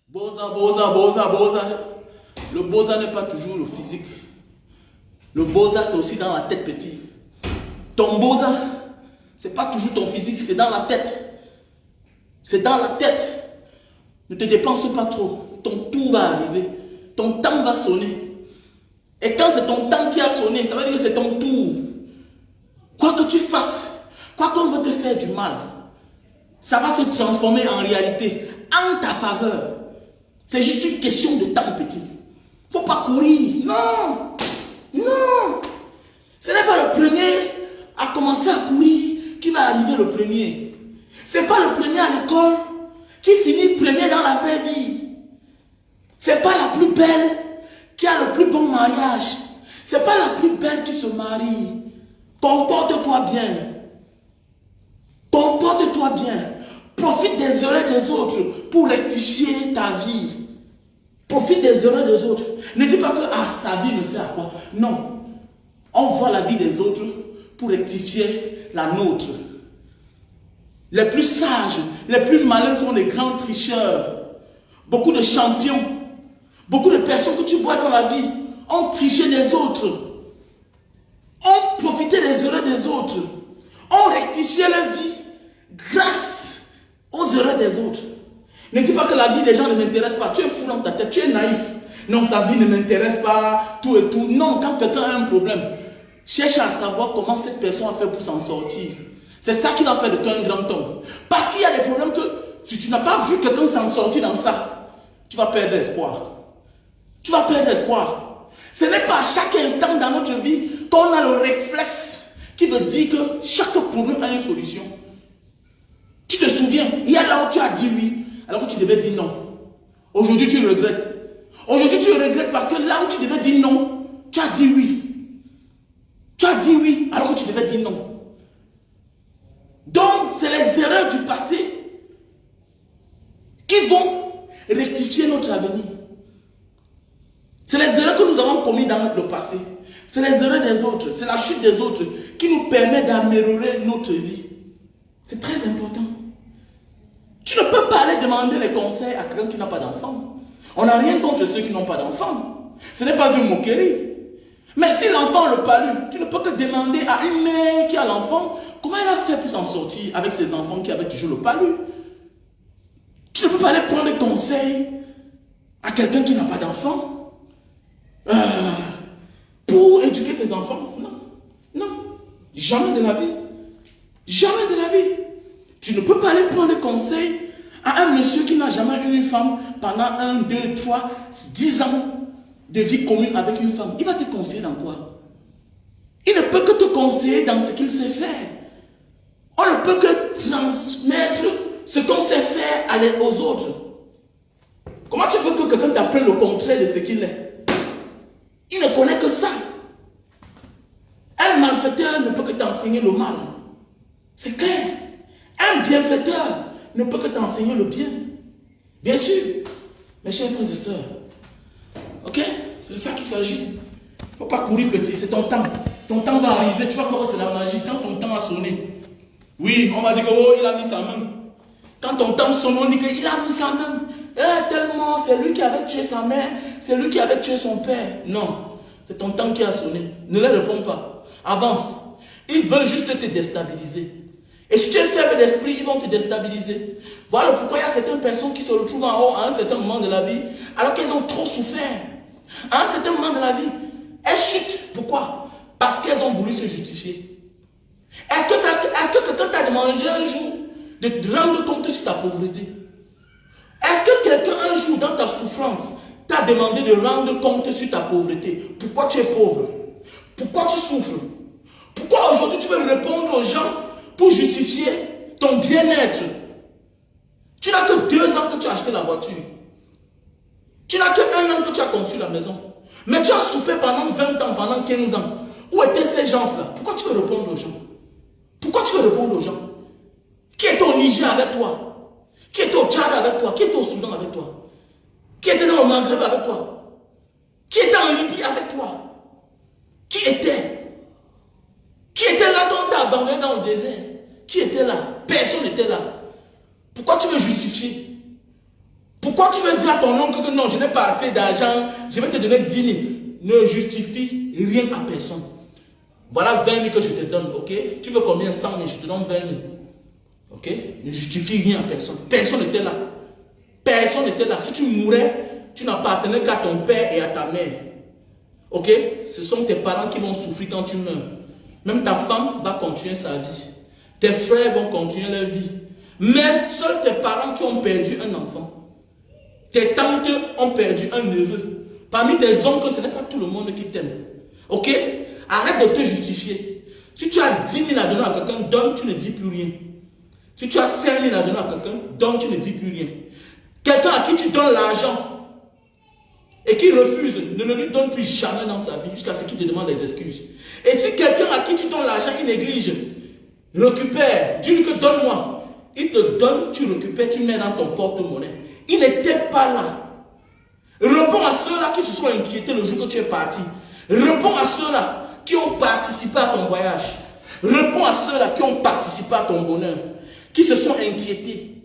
Boza, boza, boza, boza. Le boza n'est pas toujours le physique. Le boza, c'est aussi dans la tête, petit. Ton boza, c'est pas toujours ton physique, c'est dans la tête. C'est dans la tête. Ne te dépense pas trop. Ton tour va arriver. Ton temps va sonner. Et quand c'est ton temps qui a sonné, ça veut dire que c'est ton tour. Quoi que tu fasses, quoi qu'on veut te faire du mal, ça va se transformer en réalité, en ta faveur. C'est juste une question de temps, petit. Faut pas courir. Non. Non. Ce n'est pas le premier à commencer à courir qui va arriver le premier. Ce n'est pas le premier à l'école qui finit premier dans la vraie vie. Ce n'est pas la plus belle qui a le plus bon mariage. Ce n'est pas la plus belle qui se marie. Comporte-toi bien. Comporte-toi bien. Profite des erreurs des autres pour rectifier ta vie. Profite des erreurs des autres. Ne dis pas que sa vie ne sert à quoi. Non. On voit la vie des autres pour rectifier la nôtre. Les plus sages, les plus malins sont les grands tricheurs. Beaucoup de champions, beaucoup de personnes que tu vois dans la vie ont triché des autres, ont profité des erreurs des autres, ont rectifié leur vie grâce aux erreurs des autres. Ne dis pas que la vie des gens ne m'intéresse pas. Tu es fou dans ta tête, tu es naïf. Non, sa vie ne m'intéresse pas, tout et tout. Non, quand quelqu'un a un problème, cherche à savoir comment cette personne a fait pour s'en sortir. C'est ça qui va faire de toi un grand homme. Parce qu'il y a des problèmes que si tu n'as pas vu quelqu'un s'en sortir dans ça, tu vas perdre espoir. Tu vas perdre espoir. Ce n'est pas à chaque instant dans notre vie qu'on a le réflexe qui veut dire que chaque problème a une solution. Tu te souviens, il y a là où tu as dit oui, alors que tu devais dire non. Aujourd'hui, tu regrettes. Aujourd'hui, tu regrettes parce que là où tu devais dire non, tu as dit oui. Tu as dit oui, alors que tu devais dire non. Donc, c'est les erreurs du passé qui vont rectifier notre avenir. C'est les erreurs que nous avons commises dans le passé. C'est les erreurs des autres. C'est la chute des autres qui nous permet d'améliorer notre vie. C'est très important. Tu ne peux pas aller demander les conseils à quelqu'un qui n'a pas d'enfant. On n'a rien contre ceux qui n'ont pas d'enfant. Ce n'est pas une moquerie. Mais si l'enfant a le palu, tu ne peux que demander à une mère qui a l'enfant comment elle a fait pour s'en sortir avec ses enfants qui avaient toujours le palu. Tu ne peux pas aller prendre des conseils à quelqu'un qui n'a pas d'enfant pour éduquer tes enfants. Non, non, jamais de la vie. Jamais de la vie. Tu ne peux pas aller prendre des conseils à un monsieur qui n'a jamais eu une femme pendant 1, 2, 3, 10 ans de vie commune avec une femme. Il va te conseiller dans quoi? Il ne peut que te conseiller dans ce qu'il sait faire. On ne peut que transmettre ce qu'on sait faire aux autres. Comment tu veux que quelqu'un t'apprenne le contraire de ce qu'il est? Il ne connaît que ça. Un malfaiteur ne peut que t'enseigner le mal. C'est clair. Un bienfaiteur ne peut que t'enseigner le bien. Bien sûr. Mes chers frères et sœurs. Ok? C'est de ça qu'il s'agit. Il ne faut pas courir petit, c'est ton temps. Ton temps va arriver, tu vas croire que c'est la magie. Quand ton temps a sonné, oui, on va dire que oh, il a mis sa main. Quand ton temps sonne, on dit qu'il a mis sa main. Tellement, c'est lui qui avait tué sa mère, c'est lui qui avait tué son père. Non, c'est ton temps qui a sonné. Ne leur réponds pas. Avance. Ils veulent juste te déstabiliser. Et si tu es faible d'esprit, ils vont te déstabiliser. Voilà pourquoi il y a certaines personnes qui se retrouvent en haut à un certain moment de la vie, alors qu'elles ont trop souffert. À un certain moment de la vie, elles chutent. Pourquoi? Parce qu'elles ont voulu se justifier. Est-ce que quelqu'un t'a demandé un jour de te rendre compte sur ta pauvreté? Est-ce que quelqu'un un jour dans ta souffrance t'a demandé de rendre compte sur ta pauvreté? Pourquoi tu es pauvre? Pourquoi tu souffres? Pourquoi aujourd'hui tu veux répondre aux gens pour justifier ton bien-être? Tu n'as que 2 ans que tu as acheté la voiture. Tu n'as que 1 an que tu as construit la maison. Mais tu as souffert pendant 20 ans, pendant 15 ans. Où étaient ces gens-là? Pourquoi tu veux répondre aux gens? Pourquoi tu veux répondre aux gens? Qui était au Niger avec toi? Qui était au Tchad avec toi? Qui était au Soudan avec toi? Qui était dans le Maghreb avec toi? Qui était en Libye avec toi? Qui était? Qui était là quand on t'a abandonné dans le désert? Qui était là? Personne n'était là. Pourquoi tu veux justifier? Pourquoi tu veux dire à ton oncle que non, je n'ai pas assez d'argent, je vais te donner 10 000. Ne justifie rien à personne. Voilà 20 000 que je te donne, ok? Tu veux combien? 100 000, je te donne 20 000. Ok? Ne justifie rien à personne. Personne n'était là. Personne n'était là. Si tu mourais, tu n'appartenais qu'à ton père et à ta mère. Ok? Ce sont tes parents qui vont souffrir quand tu meurs. Même ta femme va continuer sa vie. Tes frères vont continuer leur vie. Mais seuls tes parents qui ont perdu un enfant. Tes tantes ont perdu un neveu. Parmi tes oncles, ce n'est pas tout le monde qui t'aime. Ok? Arrête de te justifier. Si tu as 10 000 à donner à quelqu'un, donne, tu ne dis plus rien. Si tu as 5 000 à donner à quelqu'un, donne, tu ne dis plus rien. Quelqu'un à qui tu donnes l'argent et qui refuse, ne le lui donne plus jamais dans sa vie jusqu'à ce qu'il te demande des excuses. Et si quelqu'un à qui tu donnes l'argent, il néglige, récupère, dis-lui que donne-moi. Il te donne, tu récupères, tu mets dans ton porte-monnaie. Il n'était pas là. Réponds à ceux-là qui se sont inquiétés le jour que tu es parti. Réponds à ceux-là qui ont participé à ton voyage. Réponds à ceux-là qui ont participé à ton bonheur, qui se sont inquiétés,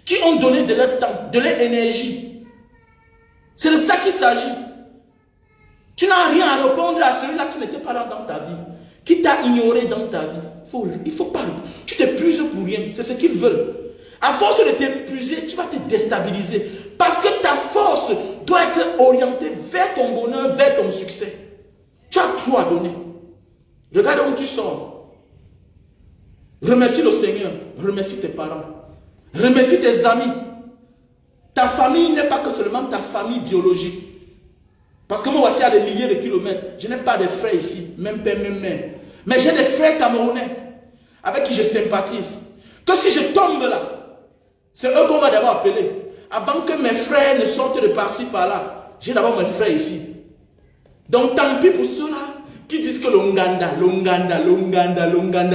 qui ont donné de leur temps, de leur énergie. C'est de ça qu'il s'agit. Tu n'as rien à répondre à celui-là qui n'était pas là dans ta vie, qui t'a ignoré dans ta vie. Il faut pas. Tu t'épuises pour rien. C'est ce qu'ils veulent. À force de t'épuiser, tu vas te déstabiliser. Parce que ta force doit être orientée vers ton bonheur, vers ton succès. Tu as tout à donner. Regarde où tu sors. Remercie le Seigneur. Remercie tes parents. Remercie tes amis. Ta famille n'est pas que seulement ta famille biologique. Parce que moi, voici à des milliers de kilomètres. Je n'ai pas de frères ici, même père, même mère. Mais j'ai des frères camerounais avec qui je sympathise. Que si je tombe là, c'est eux qu'on va d'abord appeler. Avant que mes frères ne sortent de par-ci, par-là, j'ai d'abord mes frères ici. Donc tant pis pour ceux-là qui disent que l'Ouganda,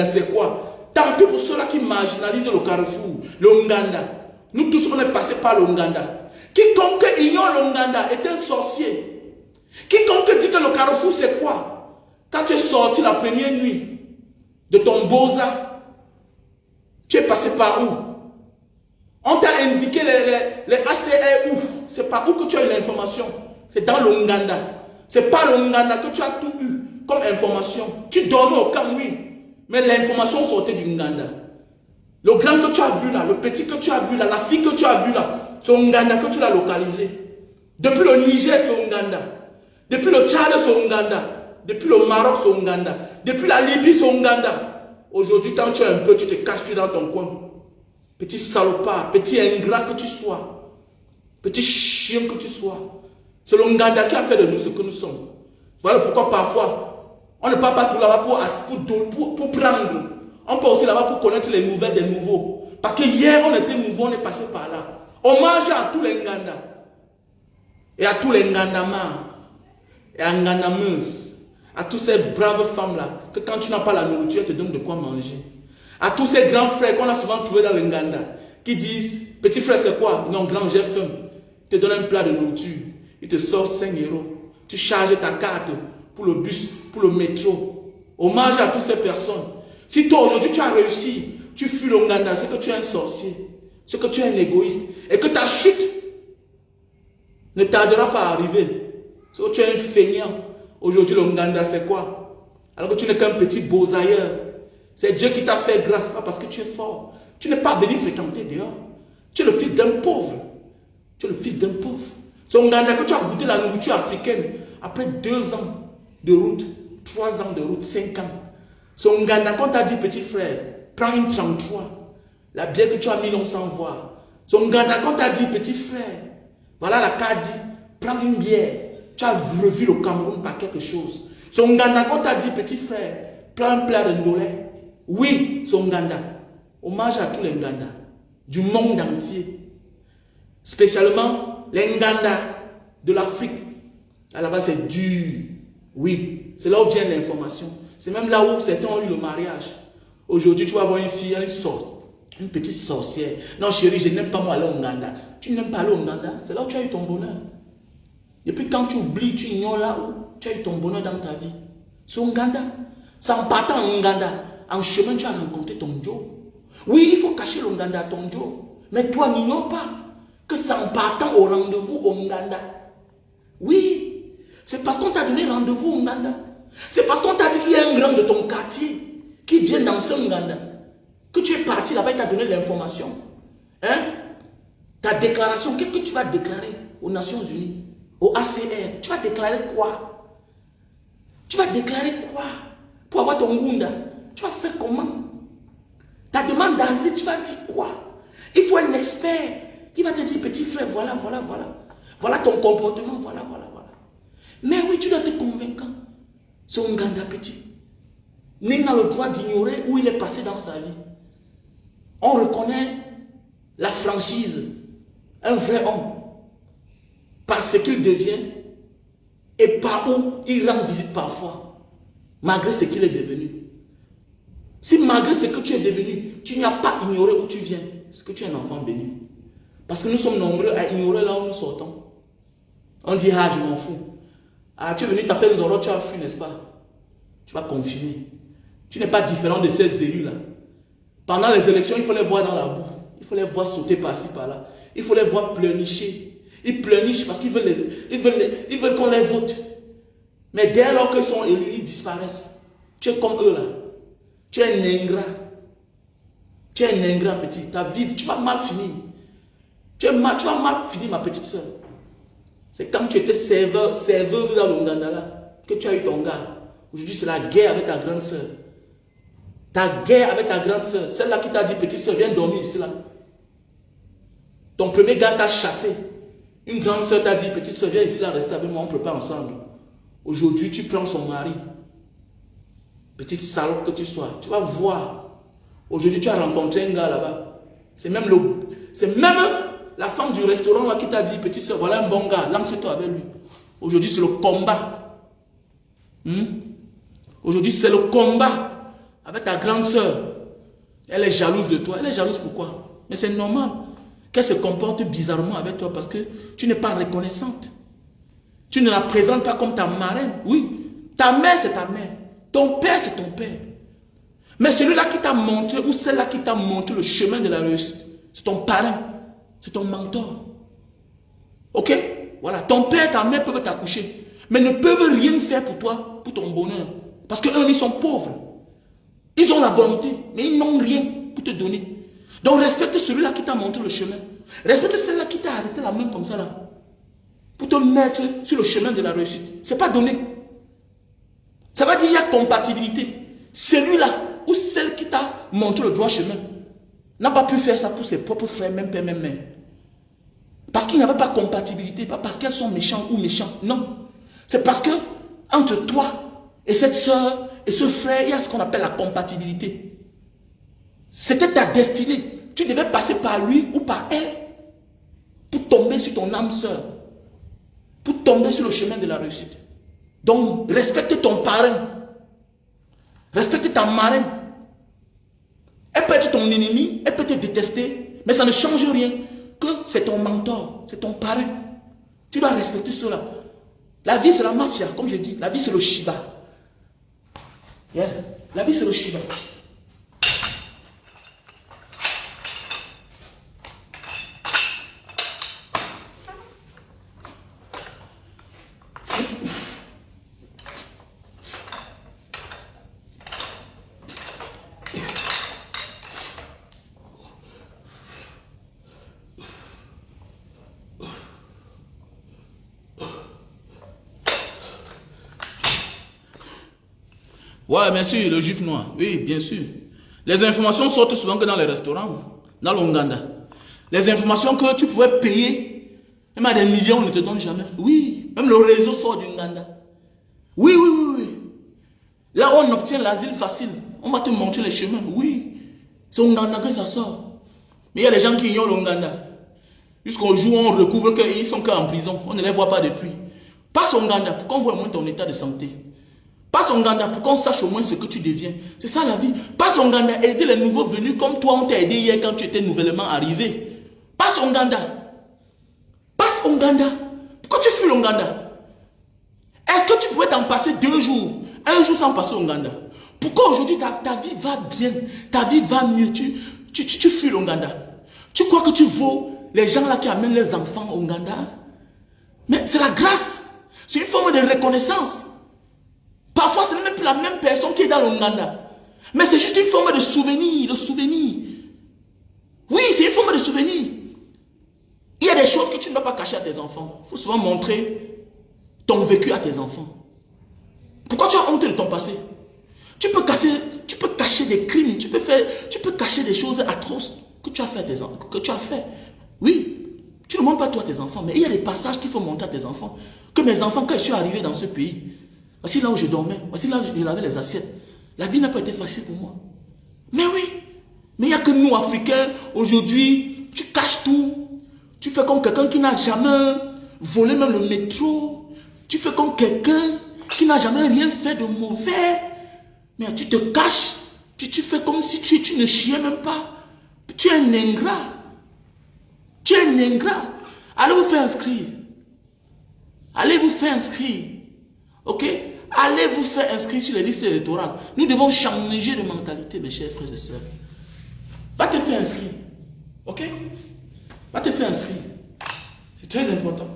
c'est quoi? Tant pis pour ceux-là qui marginalisent le Carrefour, l'Ouganda. Nous tous, on est passés par l'Ouganda. Quiconque ignore l'Ouganda est un sorcier. Quiconque dit que le Carrefour, c'est quoi? Quand tu es sorti la première nuit de ton Boza, tu es passé par où? On t'a indiqué les ACR où? C'est par où que tu as eu l'information? C'est dans l'Ouganda. C'est pas l'Ouganda que tu as tout eu comme information. Tu dormais au camp, oui. Mais l'information sortait du Ouganda. Le grand que tu as vu là, le petit que tu as vu là, la fille que tu as vu là, c'est Ouganda que tu l'as localisé. Depuis le Niger, c'est Ouganda. Depuis le Tchad, c'est Ouganda. Depuis le Maroc, c'est Ouganda. Depuis la Libye, c'est Ouganda. Aujourd'hui, quand tu es un peu, tu te caches, tu es dans ton coin. Petit salopard, petit ingrat que tu sois. Petit chien que tu sois. C'est l'Ouganda qui a fait de nous ce que nous sommes. Voilà pourquoi parfois, on ne part pas tout là-bas pour prendre. On peut aussi là-bas pour connaître les nouvelles des nouveaux. Parce que hier, on était nouveau, on est passé par là. Hommage à tous les Nganda. Et à tous les Ngandamars. Et à Ngandameuses. À toutes ces braves femmes-là. Que quand tu n'as pas la nourriture, elles te donnent de quoi manger. À tous ces grands frères qu'on a souvent trouvés dans le Nganda. Qui disent, petit frère c'est quoi? Non, grand, j'ai faim. Il te donne un plat de nourriture. Il te sort 5 €. Tu charges ta carte pour le bus, pour le métro. Hommage à toutes ces personnes. Si toi aujourd'hui tu as réussi, tu fuis l'Ouganda, c'est que tu es un sorcier, c'est que tu es un égoïste, et que ta chute ne tardera pas à arriver. C'est que tu es un feignant. Aujourd'hui l'Ouganda c'est quoi? Alors que tu n'es qu'un petit bozailleur. C'est Dieu qui t'a fait grâce, pas parce que tu es fort. Tu n'es pas venu fréquenter dehors. Tu es le fils d'un pauvre. Tu es le fils d'un pauvre. C'est l'Ouganda que tu as goûté la nourriture africaine après 2 ans de route, 3 ans de route, 5 ans. C'est Ouganda quand t'a dit petit frère, prends une 33. La bière que tu as mis, on s'en voit. C'est Ouganda quand t'a dit petit frère, voilà la carte dit, prends une bière. Tu as revu le Cameroun par quelque chose. C'est Ouganda quand t'a dit petit frère, prends un plat de ndolé. Oui, c'est Ouganda. Hommage à tous les Nganda du monde entier. Spécialement les Nganda de l'Afrique. Là-bas c'est dur. Oui, c'est là où vient l'information. C'est même là où certains ont eu le mariage. Aujourd'hui, tu vas voir une fille, une petite sorcière. Non, chérie, je n'aime pas moi aller au Ouganda. Tu n'aimes pas aller au Ouganda, c'est là où tu as eu ton bonheur. Et puis quand tu oublies, tu ignores là où tu as eu ton bonheur dans ta vie. C'est au Ouganda. C'est en partant en Ouganda, en chemin, tu as rencontré ton Joe. Oui, il faut cacher l'Ouganda à ton Joe. Mais toi, n'ignore pas que c'est en partant au rendez-vous au Nganda. Oui, c'est parce qu'on t'a donné rendez-vous au Nganda. C'est parce qu'on t'a dit qu'il y a un grand de ton quartier qui vient dans ce Nganda. Que tu es parti là-bas, il t'a donné l'information. Hein? Ta déclaration, qu'est-ce que tu vas déclarer aux Nations Unies, au ACR? Tu vas déclarer quoi? Tu vas déclarer quoi? Pour avoir ton Ngunda, tu vas faire comment? Ta demande d'asile, tu vas dire quoi? Il faut un expert qui va te dire, petit frère, voilà. Voilà ton comportement, voilà. Mais oui, tu dois être convaincant. C'est un Nganda petit. Nul n'a le droit d'ignorer où il est passé dans sa vie. On reconnaît la franchise, un vrai homme, par ce qu'il devient et par où il rend visite parfois, malgré ce qu'il est devenu. Si malgré ce que tu es devenu, tu n'as pas ignoré où tu viens, c'est que tu es un enfant béni. Parce que nous sommes nombreux à ignorer là où nous sortons. On dit, ah, je m'en fous. Ah, tu es venu taper les oreilles, tu as fui, n'est-ce pas? Tu vas confirmer. Tu n'es pas différent de ces élus-là. Pendant les élections, il faut les voir dans la boue. Il faut les voir sauter par-ci, par-là. Il faut les voir pleurnicher. Ils pleurnichent parce qu'ils veulent qu'on les vote. Mais dès lors qu'ils sont élus, ils disparaissent. Tu es comme eux là. Tu es un ingrat. Tu es un ingrat, petit. Ta vie, tu vas mal finir. Tu vas mal finir, ma petite soeur. C'est quand tu étais serveuse dans l'Ouganda là, que tu as eu ton gars. Aujourd'hui, c'est la guerre avec ta grande soeur. Ta guerre avec ta grande soeur. Celle-là qui t'a dit, petite soeur, viens dormir ici là. Ton premier gars t'a chassé. Une grande soeur t'a dit, petite soeur, viens ici là, reste avec moi, on ne peut pas ensemble. Aujourd'hui, tu prends son mari. Petite salope que tu sois. Tu vas voir. Aujourd'hui, tu as rencontré un gars là-bas. C'est même la femme du restaurant là qui t'a dit, petite soeur, voilà un bon gars, lance-toi avec lui. Aujourd'hui, c'est le combat. Aujourd'hui, c'est le combat avec ta grande soeur. Elle est jalouse de toi. Elle est jalouse pourquoi? Mais c'est normal qu'elle se comporte bizarrement avec toi parce que tu n'es pas reconnaissante. Tu ne la présentes pas comme ta marraine. Oui, ta mère, c'est ta mère. Ton père, c'est ton père. Mais celui-là qui t'a montré, ou celle-là qui t'a montré le chemin de la réussite, c'est ton parrain, c'est ton mentor. Ok? Voilà, ton père et ta mère peuvent t'accoucher, mais ne peuvent rien faire pour toi, pour ton bonheur. Parce qu'eux, ils sont pauvres. Ils ont la volonté, mais ils n'ont rien pour te donner. Donc respecte celui-là qui t'a montré le chemin. Respecte celle-là qui t'a arrêté la main comme ça là. Pour te mettre sur le chemin de la réussite. Ce n'est pas donné. Ça va dire qu'il y a compatibilité. Celui-là ou celle qui t'a montré le droit chemin n'a pas pu faire ça pour ses propres frères, même père, même mère. Parce qu'il n'y avait pas compatibilité, pas parce qu'elles sont méchantes ou méchants. Non. C'est parce que entre toi et cette soeur et ce frère, il y a ce qu'on appelle la compatibilité. C'était ta destinée. Tu devais passer par lui ou par elle pour tomber sur ton âme sœur. Pour tomber sur le chemin de la réussite. Donc, respecte ton parrain. Respecte ta marraine. Elle peut être ton ennemi, elle peut te détester, mais ça ne change rien. Que c'est ton mentor, c'est ton parrain. Tu dois respecter cela. La vie, c'est la mafia, comme je dis. La vie, c'est le Shiba. Yeah. La vie, c'est le Shiba. Ouais, bien sûr, le juif noir. Oui, bien sûr. Les informations sortent souvent que dans les restaurants, dans l'Ouganda. Les informations que tu pouvais payer, même à des millions, on ne te donne jamais. Oui, même le réseau sort d'Ouganda. Oui. Là où on obtient l'asile facile, on va te montrer les chemins. Oui, c'est au Ouganda que ça sort. Mais il y a des gens qui ignorent l'Ouganda. Jusqu'au jour où on recouvre qu'ils sont qu'en prison. On ne les voit pas depuis. Passe au Ouganda pour qu'on voit au moins ton état de santé. Passe au Ouganda pour qu'on sache au moins ce que tu deviens. C'est ça la vie. Passe au Ouganda, aider les nouveaux venus comme toi, on t'a aidé hier quand tu étais nouvellement arrivé. Passe au Ouganda. Passe au Ouganda. Pourquoi tu fuis l'Ouganda? Est-ce que tu pouvais t'en passer 2 jours, 1 jour sans passer au Ouganda? Pourquoi aujourd'hui ta vie va bien, ta vie va mieux, tu fuis l'Ouganda? Tu crois que tu vaux les gens là qui amènent les enfants au Ouganda? Mais c'est la grâce. C'est une forme de reconnaissance. Parfois, ce n'est même plus la même personne qui est dans l'Ouganda. Mais c'est juste une forme de souvenir, Oui, c'est une forme de souvenir. Il y a des choses que tu ne dois pas cacher à tes enfants. Il faut souvent montrer ton vécu à tes enfants. Pourquoi tu as honte de ton passé? Tu peux cacher des crimes, tu peux cacher des choses atroces que tu as fait à tes enfants, Oui, tu ne montres pas toi à tes enfants, mais il y a des passages qu'il faut montrer à tes enfants. Que mes enfants, quand je suis arrivé dans ce pays, voici là où je dormais, voici là où je lavais les assiettes. La vie n'a pas été facile pour moi. Mais oui, mais il n'y a que nous, Africains, aujourd'hui, tu caches tout. Tu fais comme quelqu'un qui n'a jamais volé même le métro. Tu fais comme quelqu'un qui n'a jamais rien fait de mauvais. Mais tu te caches. Tu fais comme si tu ne chiais même pas. Tu es un ingrat. Tu es un ingrat. Allez vous faire inscrire. Allez vous faire inscrire. Ok? Allez vous faire inscrire sur les listes électorales. Nous devons changer de mentalité, mes chers frères et sœurs. Va te faire inscrire. Ok? Va te faire inscrire. C'est très important.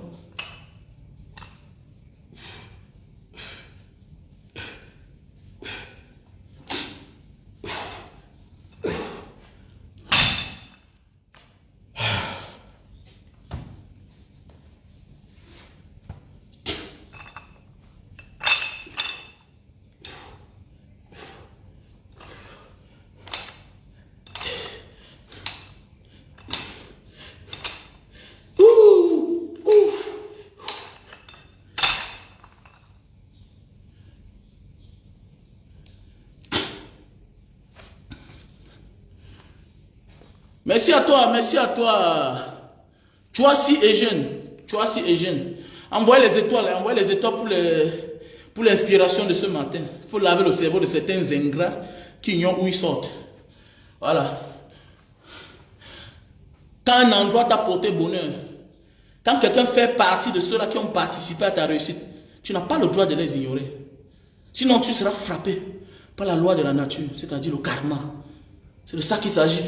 Merci à toi, merci à toi. Choisi et jeune. Envoyez les étoiles pour l'inspiration de ce matin. Il faut laver le cerveau de certains ingrats qui ignorent où ils sortent. Voilà. Quand un endroit t'a porté bonheur, quand quelqu'un fait partie de ceux-là qui ont participé à ta réussite, tu n'as pas le droit de les ignorer. Sinon, tu seras frappé par la loi de la nature, c'est-à-dire le karma. C'est de ça qu'il s'agit.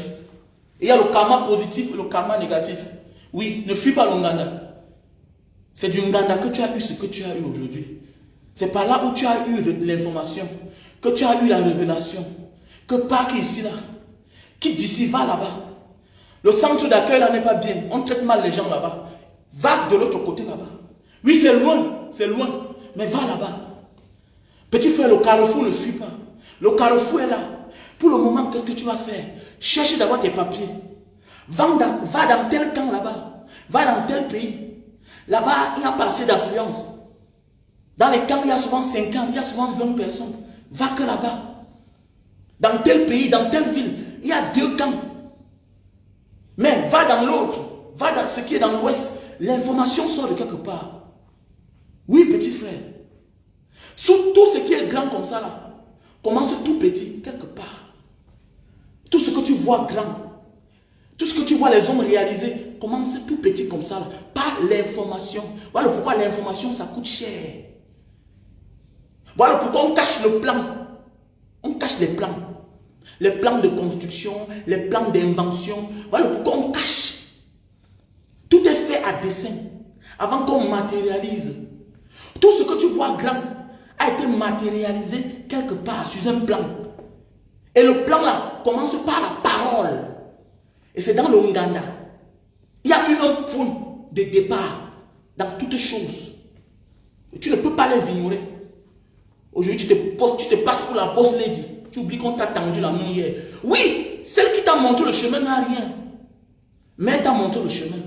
Il y a le karma positif et le karma négatif. Oui, ne fuis pas l'Ouganda. C'est du Ouganda que tu as eu ce que tu as eu aujourd'hui. C'est par là où tu as eu l'information, que tu as eu la révélation, que pas ici là, qui d'ici va là-bas. Le centre d'accueil là n'est pas bien. On traite mal les gens là-bas. Va de l'autre côté là-bas. Oui, c'est loin, mais va là-bas. Petit frère, le carrefour ne fuit pas. Le carrefour est là. Pour le moment, qu'est-ce que tu vas faire? Cherche d'abord tes papiers. Va dans tel camp là-bas. Va dans tel pays. Là-bas, il y a pas assez d'affluence. Dans les camps, il y a souvent 50, il y a souvent 20 personnes. Va que là-bas. Dans tel pays, dans telle ville, il y a 2 camps. Mais va dans l'autre. Va dans ce qui est dans l'ouest. L'information sort de quelque part. Oui, petit frère. Sous tout ce qui est grand comme ça là, commence tout petit, quelque part. Tout ce que tu vois grand, tout ce que tu vois les hommes réaliser, commence tout petit comme ça, là, par l'information. Voilà pourquoi l'information, ça coûte cher. Voilà pourquoi on cache le plan. On cache les plans. Les plans de construction, les plans d'invention. Voilà pourquoi on cache. Tout est fait à dessein, avant qu'on matérialise. Tout ce que tu vois grand a été matérialisé quelque part sur un plan. Et le plan là commence par la parole. Et c'est dans le Ouganda. Il y a eu un point de départ dans toutes choses. Et tu ne peux pas les ignorer. Aujourd'hui, tu te passes pour la boss lady. Tu oublies qu'on t'a tendu la main hier. Oui, celle qui t'a montré le chemin n'a rien. Mais elle t'a montré le chemin.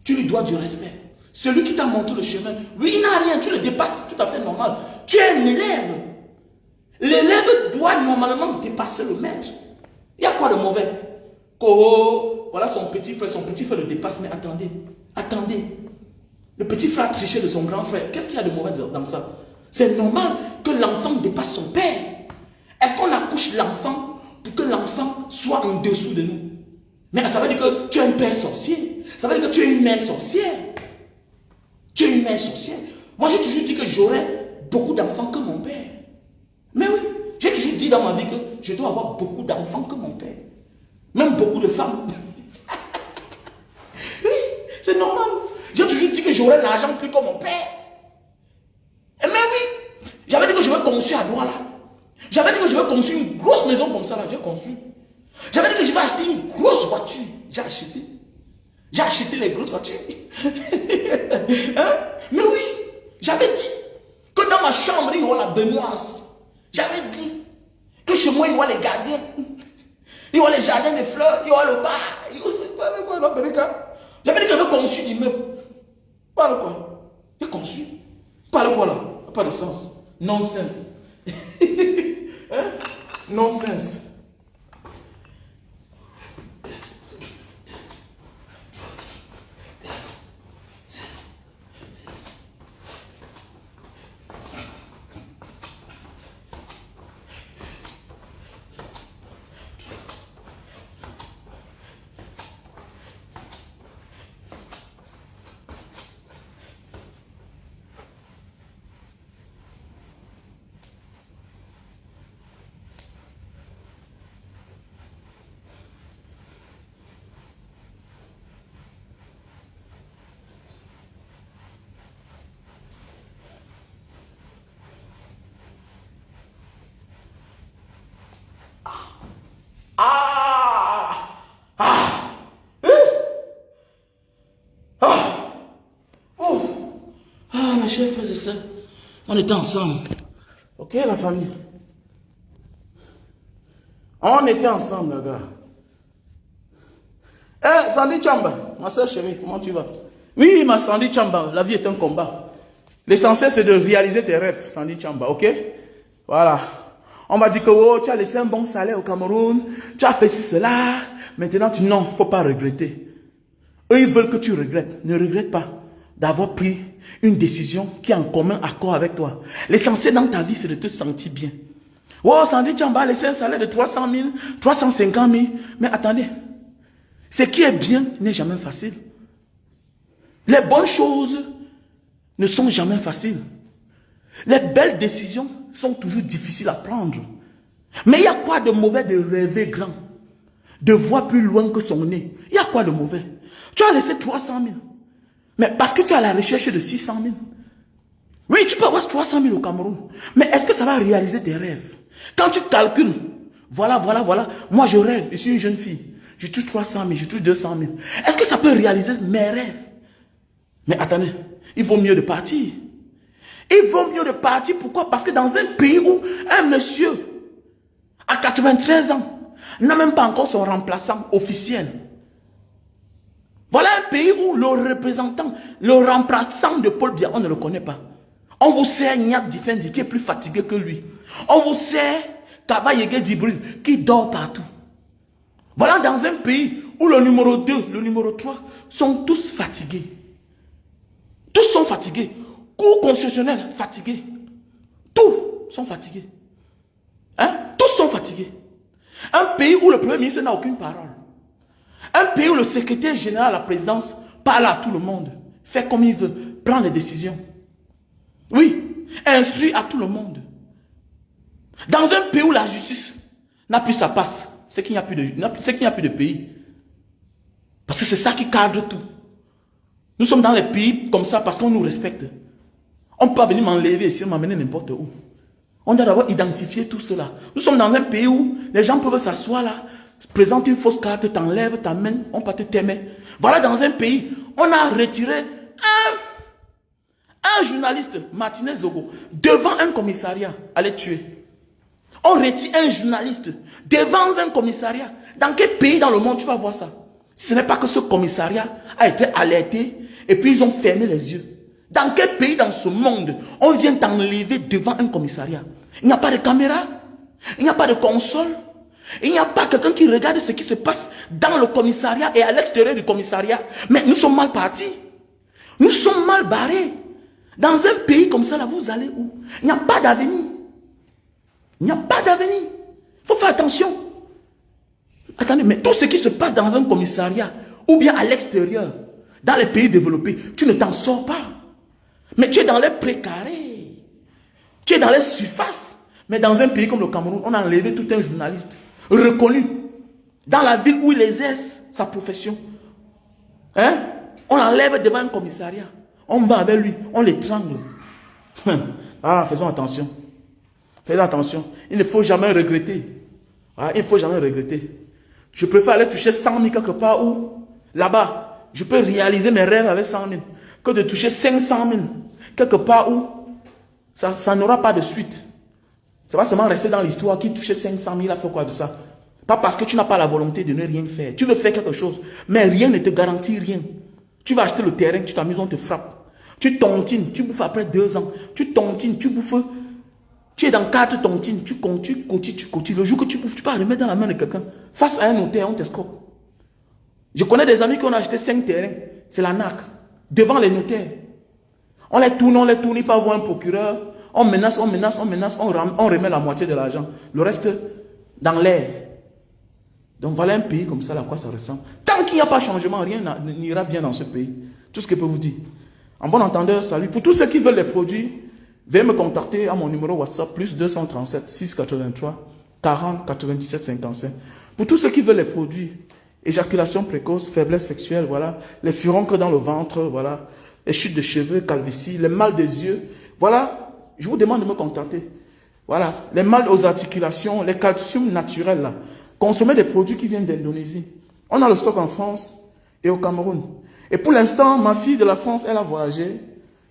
Tu lui dois du respect. Celui qui t'a montré le chemin, lui, il n'a rien. Tu le dépasses tout à fait normal. Tu es un élève. L'élève doit normalement dépasser le maître. Il y a quoi de mauvais? Voilà son petit frère le dépasse, mais attendez. Le petit frère a triché de son grand frère. Qu'est-ce qu'il y a de mauvais dans ça? C'est normal que l'enfant dépasse son père. Est-ce qu'on accouche l'enfant pour que l'enfant soit en dessous de nous? Mais ça veut dire que tu es un père sorcier. Ça veut dire que tu es une mère sorcière. Tu es une mère sorcière. Moi, j'ai toujours dit que j'aurais beaucoup d'enfants que mon père. Mais oui, j'ai toujours dit dans ma vie que je dois avoir beaucoup d'enfants que mon père. Même beaucoup de femmes. C'est normal. J'ai toujours dit que j'aurais l'argent plus comme mon père. Mais oui, j'avais dit que je vais construire à Douala. J'avais dit que je vais construire une grosse maison comme ça là, j'ai construit. J'avais dit que je vais acheter une grosse voiture. J'ai acheté. J'ai acheté les grosses voitures. Hein? Mais oui, j'avais dit que dans ma chambre, il y aura la baignoise. J'avais dit que chez moi, il y aura les gardiens. Il y aura les jardins de fleurs. Il y aura le bar. J'avais dit que je vais construire l'immeuble. Parle quoi? J'ai conçu. Parle quoi là? Pas de sens. Nonsense. Hein? Nonsense. Mes chers frères et sœurs, on était ensemble. Ok, la famille? On était ensemble, les gars. Eh, Sandy Chamba, ma soeur chérie, comment tu vas? Oui, ma Sandy Chamba, la vie est un combat. L'essentiel, c'est de réaliser tes rêves, Sandy Chamba, ok? Voilà. On m'a dit que oh, tu as laissé un bon salaire au Cameroun, tu as fait ci, cela. Maintenant, non, il ne faut pas regretter. Eux, ils veulent que tu regrettes. Ne regrette pas d'avoir pris une décision qui est en commun accord avec toi. L'essentiel dans ta vie, c'est de te sentir bien. Oh, Sandy Chamba a laissé un salaire de 300 000, 350 000. Mais attendez, ce qui est bien n'est jamais facile. Les bonnes choses ne sont jamais faciles. Les belles décisions sont toujours difficiles à prendre. Mais il y a quoi de mauvais de rêver grand? De voir plus loin que son nez. Il y a quoi de mauvais? Tu as laissé 300 000. Mais parce que tu es à la recherche de 600 000. Oui, tu peux avoir 300 000 au Cameroun. Mais est-ce que ça va réaliser tes rêves? Quand tu calcules, voilà. Moi, je rêve, je suis une jeune fille. Je touche 300 000, je touche 200 000. Est-ce que ça peut réaliser mes rêves? Mais attendez, il vaut mieux de partir. Il vaut mieux de partir. Pourquoi? Parce que dans un pays où un monsieur à 93 ans n'a même pas encore son remplaçant officiel. Voilà un pays où le représentant, le remplaçant de Paul Biya, on ne le connaît pas. On vous sert Niak Difendi qui est plus fatigué que lui. On vous sert Kava Yege Djibril qui dort partout. Voilà dans un pays où le numéro 2, le numéro 3 sont tous fatigués. Tous sont fatigués. Cours constitutionnel fatigués. Tous sont fatigués. Hein? Tous sont fatigués. Un pays où le Premier ministre n'a aucune parole. Un pays où le secrétaire général à la présidence parle à tout le monde, fait comme il veut, prend les décisions. Oui, instruit à tout le monde. Dans un pays où la justice n'a plus sa place, c'est qu'il n'y a plus de pays. Parce que c'est ça qui cadre tout. Nous sommes dans les pays comme ça parce qu'on nous respecte. On ne peut pas venir m'enlever ici, m'amener n'importe où. On doit d'abord identifier tout cela. Nous sommes dans un pays où les gens peuvent s'asseoir là, présente une fausse carte, t'enlève, t'amène, on peut te t'aimer. Voilà dans un pays, on a retiré un journaliste, Martinez Zogo, devant un commissariat, allait tuer. On retire un journaliste devant un commissariat. Dans quel pays dans le monde tu vas voir ça? Ce n'est pas que ce commissariat a été alerté et puis ils ont fermé les yeux. Dans quel pays dans ce monde on vient t'enlever devant un commissariat? Il n'y a pas de caméra, il n'y a pas de console. Il n'y a pas quelqu'un qui regarde ce qui se passe dans le commissariat et à l'extérieur du commissariat. Mais nous sommes mal partis. Nous sommes mal barrés. Dans un pays comme ça, là, vous allez où? Il n'y a pas d'avenir. Il n'y a pas d'avenir. Il faut faire attention. Attendez, mais tout ce qui se passe dans un commissariat ou bien à l'extérieur, dans les pays développés, tu ne t'en sors pas. Mais tu es dans les précarés. Tu es dans les surfaces. Mais dans un pays comme le Cameroun, on a enlevé tout un journaliste reconnu dans la ville où il exerce sa profession. Hein? On l'enlève devant un commissariat. On va avec lui, on l'étrangle. Ah, faisons attention. Faisons attention. Il ne faut jamais regretter. Ah, il ne faut jamais regretter. Je préfère aller toucher 100 000 quelque part où, là-bas, je peux réaliser mes rêves avec 100 000, que de toucher 500 000 quelque part où ça n'aura pas de suite. Ça va seulement rester dans l'histoire. Qui touchait 500 000 a fait quoi de ça? Pas parce que tu n'as pas la volonté de ne rien faire. Tu veux faire quelque chose, mais rien ne te garantit rien. Tu vas acheter le terrain, tu t'amuses, on te frappe. Tu tontines, tu bouffes après 2 ans. Tu tontines, tu bouffes. Tu es dans 4 tontines, tu cotis. Le jour que tu bouffes, tu peux remettre dans la main de quelqu'un. Face à un notaire, on t'escorte. Je connais des amis qui ont acheté 5 terrains. C'est la NAC. Devant les notaires. On les tourne, ils peuvent voir un procureur. On menace, on remet la moitié de l'argent. Le reste, dans l'air. Donc voilà un pays comme ça, à quoi ça ressemble. Tant qu'il n'y a pas de changement, rien n'ira bien dans ce pays. Tout ce que je peux vous dire. En bon entendeur, salut. Pour tous ceux qui veulent les produits, veuillez me contacter à mon numéro WhatsApp, plus 237 683 40 97 55. Pour tous ceux qui veulent les produits, éjaculation précoce, faiblesse sexuelle, voilà, les furoncles dans le ventre, voilà, les chutes de cheveux, calvitie, les mal des yeux, voilà, je vous demande de me contacter. Voilà, les mal aux articulations, les calciums naturels, là. Consommez des produits qui viennent d'Indonésie. On a le stock en France et au Cameroun. Et pour l'instant, ma fille de la France, elle a voyagé.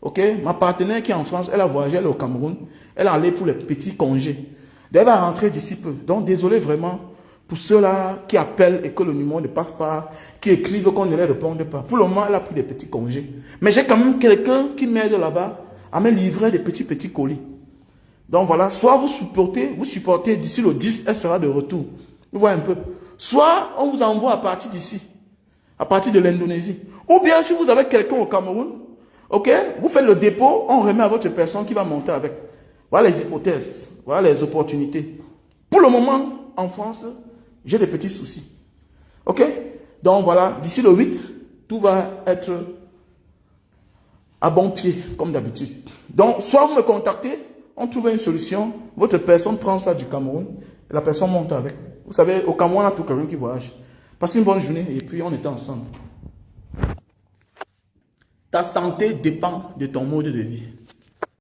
Ok, ma partenaire qui est en France, elle a voyagé, elle est au Cameroun. Elle est allée pour les petits congés. Elle va rentrer d'ici peu. Donc, désolé vraiment pour ceux-là qui appellent et que le numéro ne passe pas, qui écrivent qu'on ne les réponde pas. Pour le moment, elle a pris des petits congés. Mais j'ai quand même quelqu'un qui m'aide là-bas à me livrer des petits colis. Donc voilà, soit vous supportez d'ici le 10, elle sera de retour. Vous voyez un peu. Soit on vous envoie à partir d'ici, à partir de l'Indonésie. Ou bien si vous avez quelqu'un au Cameroun, ok, vous faites le dépôt, on remet à votre personne qui va monter avec. Voilà les hypothèses, voilà les opportunités. Pour le moment, en France, j'ai des petits soucis. Ok? Donc voilà, d'ici le 8, tout va être à bon pied, comme d'habitude. Donc, soit vous me contactez, on trouve une solution, votre personne prend ça du Cameroun, et la personne monte avec. Vous savez, au Cameroun, on a tout quelqu'un qui voyage. Passez une bonne journée, et puis on est ensemble. Ta santé dépend de ton mode de vie.